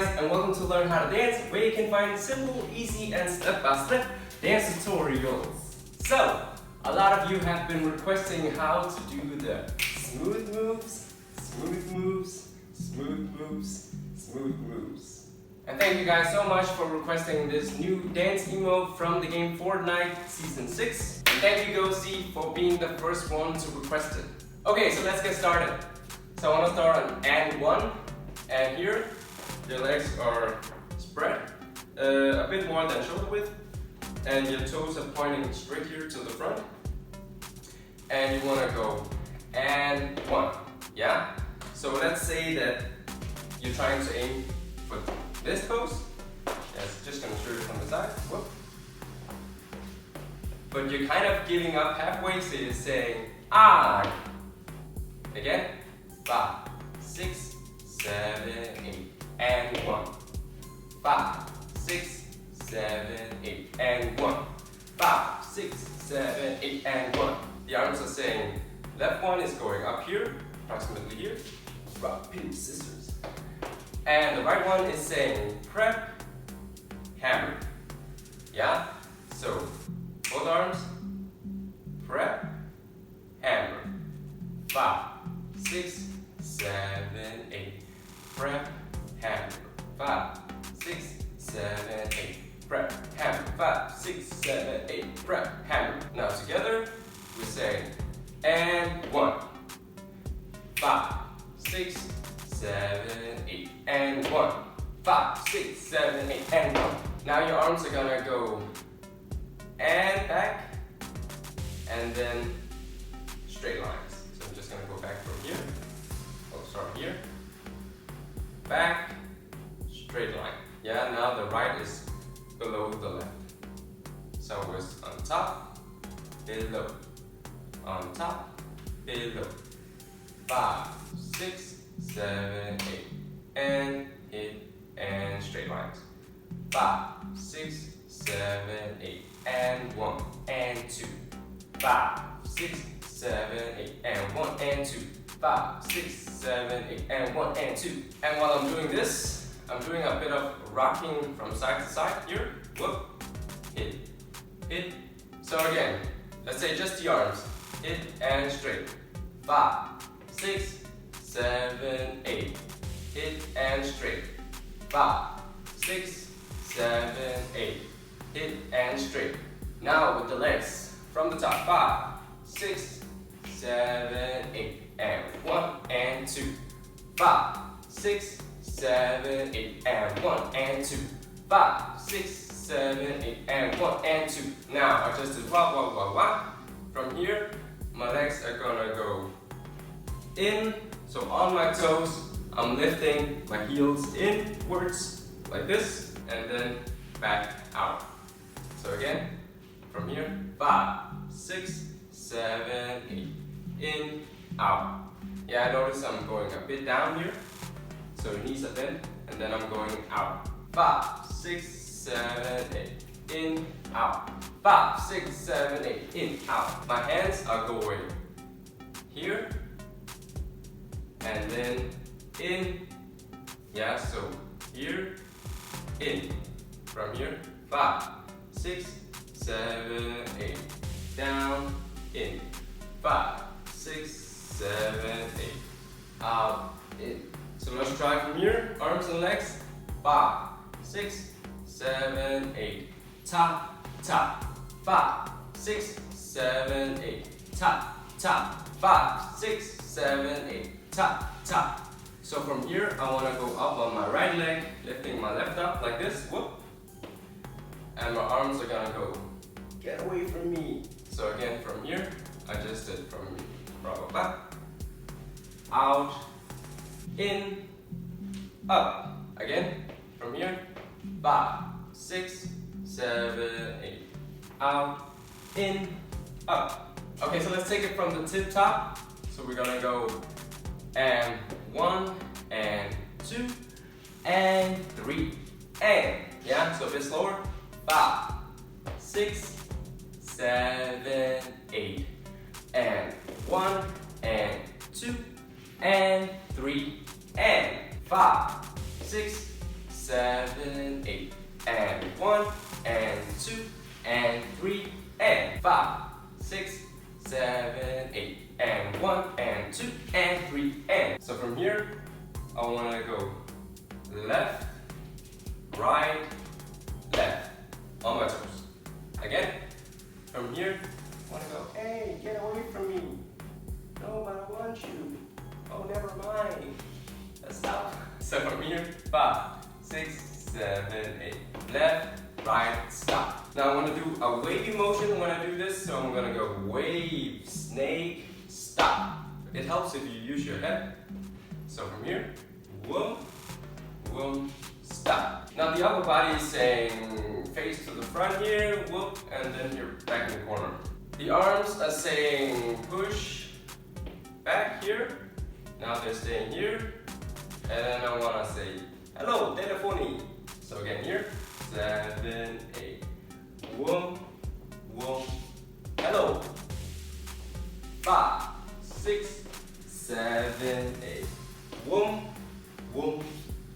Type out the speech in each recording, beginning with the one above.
guys, and welcome to Learn How to Dance, where you can find simple, easy, and step-by-step dance tutorials. So, a lot of you have been requesting how to do the smooth moves, smooth moves, smooth moves, smooth moves. And thank you guys so much for requesting this new dance emote from the game Fortnite Season 6. And thank you GoC for being the first one to request it. Okay, so let's get started. So I want to start on and 1, and here your legs are spread a bit more than shoulder width, and your toes are pointing straight here to the front. And you want to go and 1, yeah? So let's say that you're trying to aim for this pose. Yes, just gonna shoot it from the side. Whoop. But you're kind of giving up halfway, so you're saying ah. Again, 5, 6, 7, 8, and 1. 5, 6, 7, 8, and 1. 5, 6, 7, 8, and 1. The arms are saying left one is going up here, approximately here. Rock, paper, scissors. And the right one is saying prep, hammer. Yeah? So both arms, prep, hammer. 5, 6, 7, 8. Prep, hammer. 5, 6, 7, 8. Prep, hammer. 5, 6, 7, 8. Prep, hammer. Now together, we say and 1. 5, 6, 7, 8. And 1. 5, 6, 7, 8. And 1. Now your arms are gonna go and back, and then straight lines. So I'm just gonna go back from here. Oh, sorry, here. Back, straight line. Yeah, now the right is below the left. So it's on top, below. On top, below. 5, 6, 7, 8. And hit and straight lines. 5, 6, 7, 8. And 1 and 2. 5, 6, 7, 8. And 1 and 2. 5, 6, 7, 8. And 1 and 2. And while I'm doing this, I'm doing a bit of rocking from side to side here. Whoop, hit, hit. So again, let's say just the arms. Hit and straight. 5, 6, 7, 8. Hit and straight. 5, 6, 7, 8. Hit and straight. Now with the legs from the top. 5, 6, 7, 8. And 1 and 2. 5, 6, 7, 8. And 1 and 2. 5, 6, 7, 8. And 1 and 2. Now I just did wah wah wah wah. From here, my legs are gonna go in. So on my toes, I'm lifting my heels inwards like this, and then back out. So again, from here, 5, 6, 7, 8, in, out. Yeah, I notice I'm going a bit down here, so knees are bent, and then I'm going out. 5, 6, 7, 8, in, out. 5, 6, 7, 8, in, out. My hands are going here, and then in. Yeah, so here, in. From here, 5, 6, 7, 8. Down, in. 5, 6, 7, 8. Out, in. So let's try from here. Arms and legs. 5, 6, 7, 8. Top, top. 5, 6, 7, 8. Top, top. 5, 6, 7, 8. Top, top. So from here, I want to go up on my right leg, lifting my left up like this. Whoop. And my arms are gonna go, get away from me. So again, from here, I just did from blah, blah, blah. Out, in, up. Again, from here, 5, 6, 7, 8. Out, in, up. Okay, so let's take it from the tip top. So we're gonna go and 1 and 2 and 3 and, yeah, so a bit slower. 5, 6, 7, 8, and 1 and 2 and 3 and 5, 6, 7, 8. And 1, and 2, and 3, and 5, 6, 7, 8. And 1, and 2, and 3, and. So from here, I want to go left, right, left, on my toes. Again, from here, I want to go, hey, get away from me. No, but I want you. Oh, never mind. Let's stop. So from here, 5, 6, 7, 8. Left, right, stop. Now I want to do a wavy motion when I do this, so I'm going to go wave, snake, stop. It helps if you use your head. So from here, whoom, whoom, stop. Now the upper body is saying face to the front here, whoop, and then you're back in the corner. The arms are saying push, back here. Now they're staying here. And then I want to say hello, telephony. So again here, 7, 8. Whoom, whoom, hello. 5, 6, 7, 8. Whoom, whoom,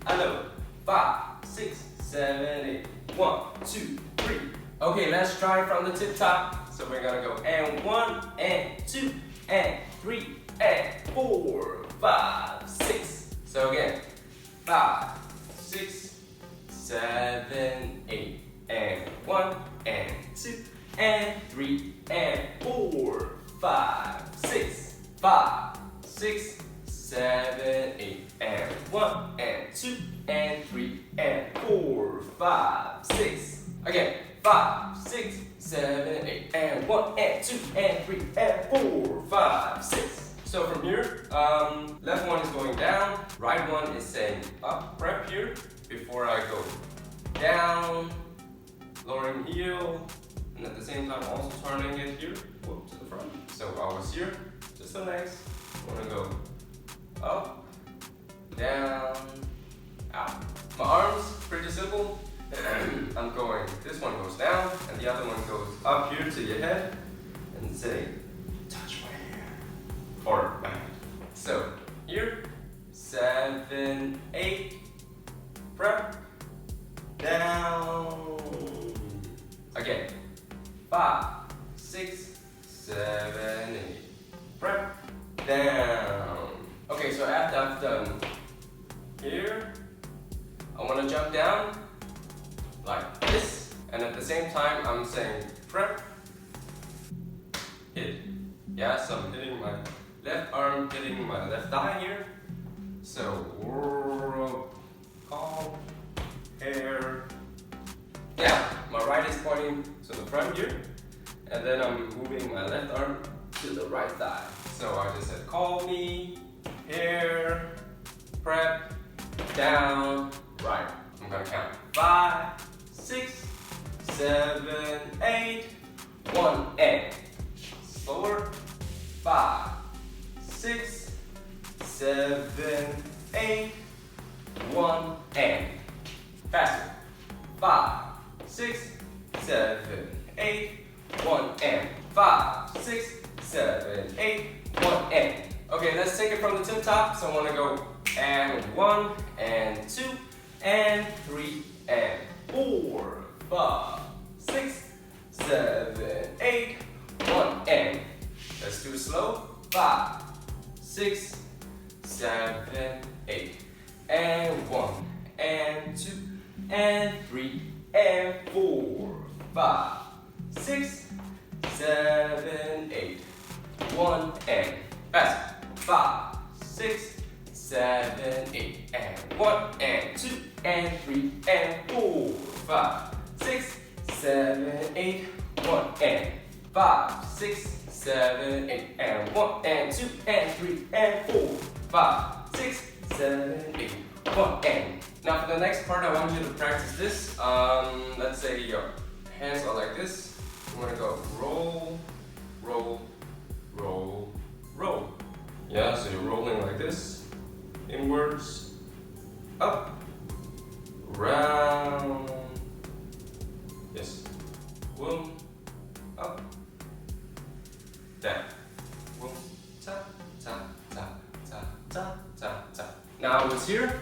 hello. 5, 6, 7, 8. 1, 2, 3. Okay, let's try from the tip top. So we're gonna go and 1, and 2, and 3, and 4, 5, 6. So again, 5, 6, 7, 8. And 1, and 2, and 3, and 4, 5, 6. 5, 6, 7, 8. And 1, and 2, and 3, and 4, 5, 6. Again, 5, 6, 7, 8. And 1, and 2, and 3, and 4, 5, 6. So from here, left one is going down, right one is saying up, prep here, before I go down, lowering heel, and at the same time also turning it here, whoop, to the front. So I was here, just the legs, I want to go up, down, out. My arms, pretty simple. I'm going, this one goes down, and the other one goes up here to your head, and say, touch my hair, or my head. So here, 7, 8, prep, down. Again, 5, 6, 7, 8, prep, down. Okay, so after I've done here, I want to jump down like this, and at the same time I'm saying prep, hit. Yeah, so I'm hitting my left arm, hitting my left thigh here. So calm, hair. Yeah, my right is pointing to the front here, and then I'm moving my left arm to the right thigh. So I just said call me, hair, prep, down, right. I'm gonna count 5, 6, 7, 8, 1, and slower. 5, 6, 7, 8, 1, and faster. 5, 6, 7, 8, 1, and 5, 6, 7, 8, 1, and. Okay, let's take it from the tip top. So I want to go and 1, and 2, and 3, and 4, 5, 6, 7, 8, 1, and. Let's do it slow. 5, 6, 7, 8, and 1, and 2, and 3, and 4, 5, 6, 7, 8, 1, and fast. 5, 6, 7, 8, and 1, and 2, and 3, and 4, 5, 6, 7, 8, 1, and 5, 6, 7, 8, and 1, and 2, and 3, and 4, 5, 6, 7, 8, 1, and. Now for the next part, I want you to practice this. Let's say your hands are like this. I'm gonna go roll, roll, roll, roll. Yeah, so you're rolling like this, inwards, up, round. Yes. Boom, up, down. Boom, tap, tap, tap, tap, tap, tap, tap. Now it's here.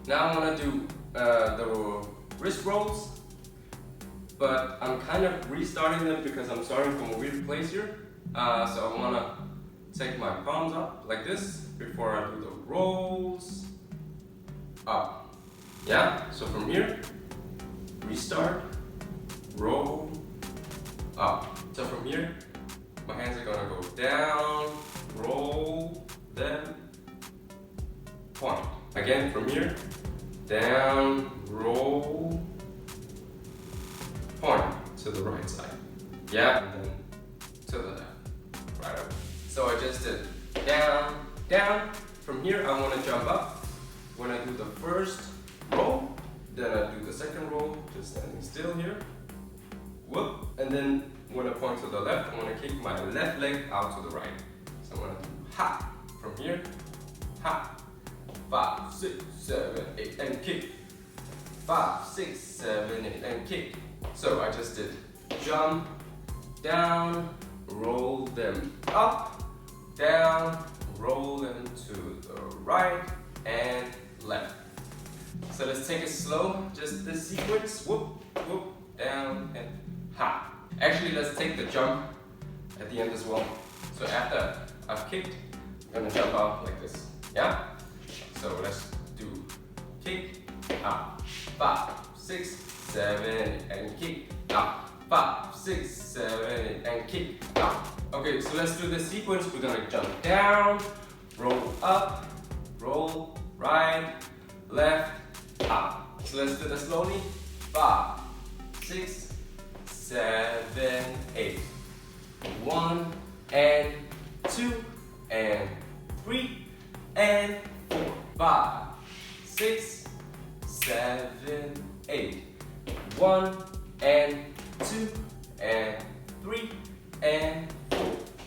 Now I'm gonna do the wrist rolls, but I'm kind of restarting them because I'm starting from a weird place here. So I wanna take my palms up like this before I do the rolls up. Yeah, so from here, restart, roll, up. So from here, my hands are gonna go down, roll, then point. Again, from here, down, roll, point to the right side. Yeah, and then to the left, right over. So I just did down, down. From here, I want to jump up. When I do the first roll, then I do the second roll, just standing still here. Whoop, and then when I point to the left, I want to kick my left leg out to the right. So I'm going to do ha, from here, ha, 5, 6, 7, 8, and kick. 5, 6, 7, 8, and kick. So I just did jump, down, roll them up, down, roll them to the right and left. So let's take it slow, just this sequence, whoop, whoop, down, and ha. Actually, let's take the jump at the end as well. So after I've kicked, I'm gonna jump out like this, yeah? So let's do kick, up, 5, 6, 7, and kick, up, 5, 6, 7, and kick, up. Okay, so let's do the sequence. We're gonna jump down, roll up, roll, right, left, up. So let's do that slowly. 5, 6, 7, 8. 1 and 2 and 3 and 4. 5, 6, 7, 8. 1 and 2 and 3 and 4.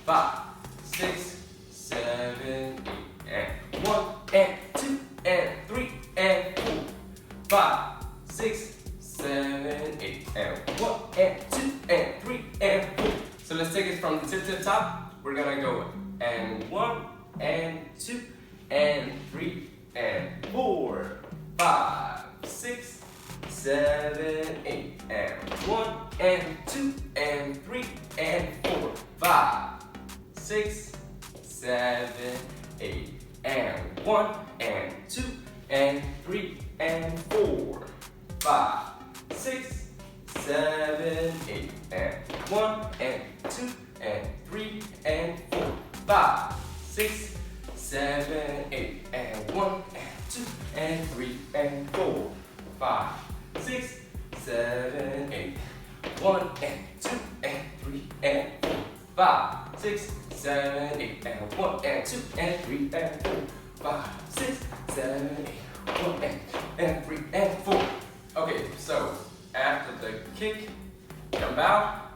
5, 6, 7, 8. And 1 and 2 and 3 and 4. 5, 6, 7, 8. And 1 and 2 and 3 and 4. So let's take it from the tip to the top. We're gonna go and 1 and 2 and 3 and 4. 5, 6, 7, 8. And 1 and 2 and 3 and 4. 5, 6, 7, 8. And 1 and 2 and 3 and 4. 5, 6, 7, 8. And 1 and 2 and 3 and 4. 5, 6, 7, 8. And 1 and 2 and 3 and 4. 5, 6, 7, 8. 1 and 2 and 3 and 4. 5, 6, 7, 8. And 1 and 2 and 3 and 4. 5, 6, 7, 8. 1 and 3 and 4. Okay, so after the kick, jump out.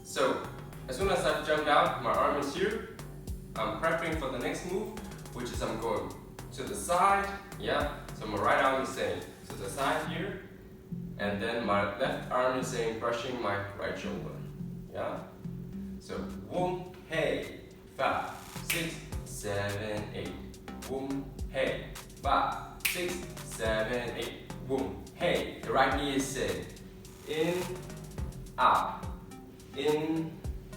So as soon as I've jumped out, my arm is here. I'm prepping for the next move, which is I'm going to the side. Yeah, so my right arm is saying to the side here, and then my left arm is saying brushing my right shoulder. Yeah, so boom, hey, 5, 6, 7, 8. Boom, hey, 5, 6, 7, 8. Boom, hey. The right knee is saying in, out, in,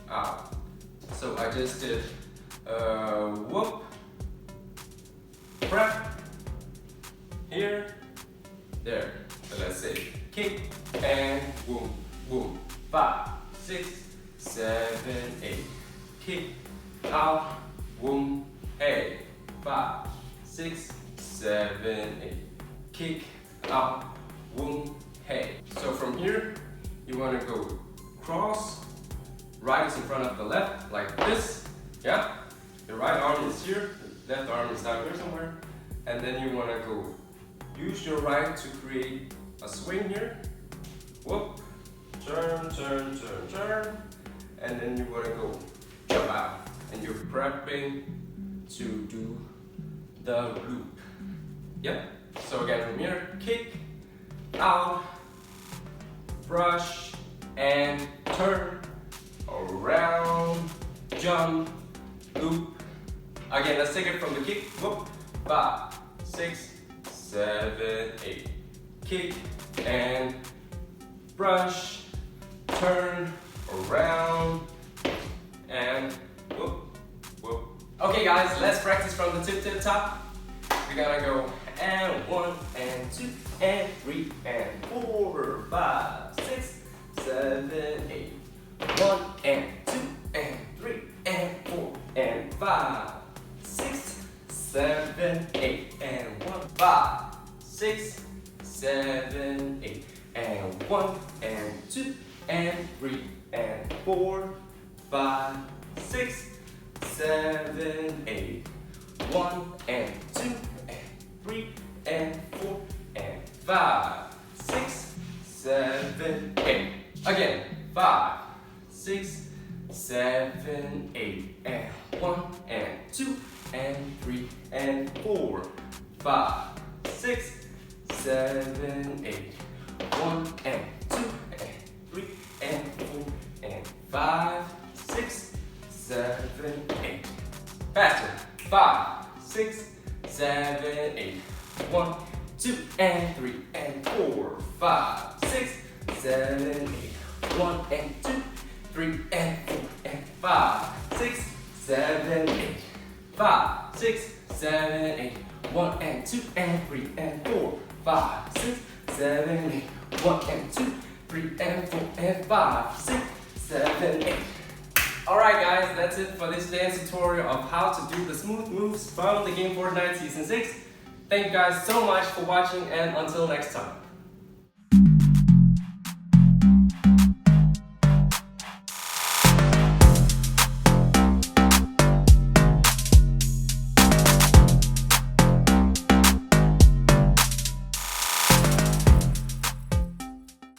out. So I just did whoop, prep, here, there. So let's say kick and boom, boom. 5, 6, 7, 8. Kick, out, boom, hey. 5, 6, 7, 8. Kick, out, boom, hey. So from here, you want to go cross. Right is in front of the left, like this. Yeah. The right arm is here. The left arm is down here somewhere. And then you want to go use your right to create a swing here. Whoop. Turn, turn, turn, turn. And then you want to go jump out. And you're prepping to do the loop. Yep. So again from here, kick, out, brush, and turn, around, jump, loop. Again, let's take it from the kick. Whoop. 5, 6, 7, 8. Kick and brush, turn around, and whoop, whoop. Okay guys, let's practice from the tip to the top. We're gonna go and 1 and 2 and 3 and 4, 5, 6, 7, 8. 1 and 2 and 3 and 4 and 5, 6, 7, 8 and 1, 5, 6, 7, 8 and 1 and 2 and 3 and 4, 5, 6, 7, 8. 1 and 2 and 3 and 4 and 5, 6, 7, 8. Again, 5, 6, 7, 8 and 1 and 2 and 3 and 4, 5, 6, 7, 8. 1 and 2 and 3 and 4 and 5, 6, 7, 8. Faster. 5, 6, 7, 8. 1, 2 and 3 and 4, 5, 6, 7, 8. 1 and 2, 3 and 4 and 5, 6, 7, 8. 5, 6, 7, 8. 1 and 2 and 3 and 4, 5, 6, 7, 8. 1 and 2, 3 and 4 and 5, 6, 7, 8. Alright guys, that's it for this dance tutorial of how to do the smooth moves from the game Fortnite Season 6. Thank you guys so much for watching, and until next time.